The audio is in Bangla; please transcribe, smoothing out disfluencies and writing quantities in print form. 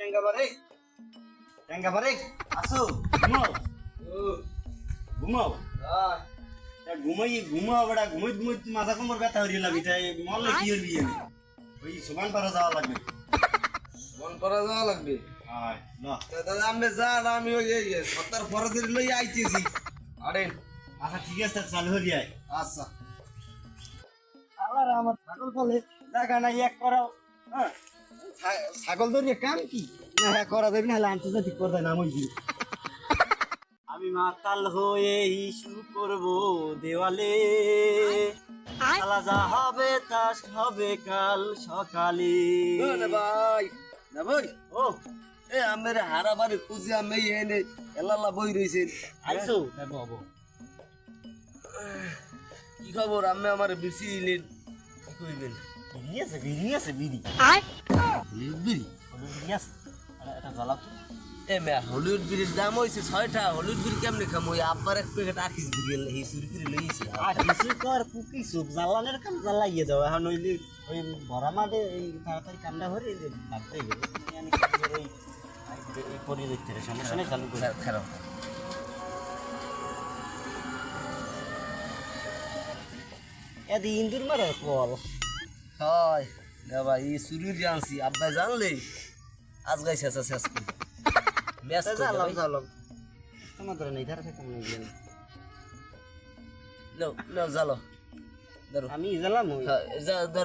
টেঙ্গা বারে আসো ঘুমাও ঘুমাও ঘুমাও বেড়া ঘুমাই মাথা কোমর ব্যথা হয়ে লাগবে তাই মরলে কি হবি ওই সমান পারা যাওয়া লাগবে মন করা যাওয়া লাগবে হ্যাঁ না দাদা আমি যা না আমি ওই সত্তর ফরজের লই আইতেছি আরে আচ্ছা ঠিক আছে চালু হয়ে যায় আচ্ছা আবার আমার ছাগল বলে দেখা নাই এক করাও হ্যাঁ ছাগল ধরিয়ে কাম কি না হ্যাঁ করা দেবে না হলে আন্তর্জাতিক পর্দায় নাম হইবি আমি মাতাল হয়ে ইস্যু করব দেওয়ালে শালা যা হবে তা হবে কাল সকালে না ভাই না ভাই ও এ আমের হারাবারে খুঁজে আমি এনে এলালা বই রইছেন আইসো বাবু কি খবর আমি আমার বেশি নিলেন কি কইবেন বিড়ি আছে বিড়ি বিড়ি বিড়ি আছে এটা জ্বালাও তো এ মে হলিউড বিড়ির দাম হইছে 6টা হলিউড বিড়ি কেমনে খাম ওই আব্বার এক প্যাকেট আকিস বিড়ি এই চুরি করে লইছে আর কিছু কর কুকি সুপ জ্বালানের কাম জ্বালাইয়ে দাও এখন ওই ভরা মাঠে এই তাড়াতাড়ি কামটা হরে ভাবতে গেলে আমি এই পরি দেখতে সমস্যা নেই চালু করে খারাপ এদি ইন্দুর মারার কল হয় না ভাই এই চুরি জানছি আব্বা জানলে আজ গাইছে শেষ করে ম্যাচ জ্বালাম জ্বালাম তোমাদের নেই ধারে থেকে মনে গেল লো লো জালো আমি জ্বালাম ধরো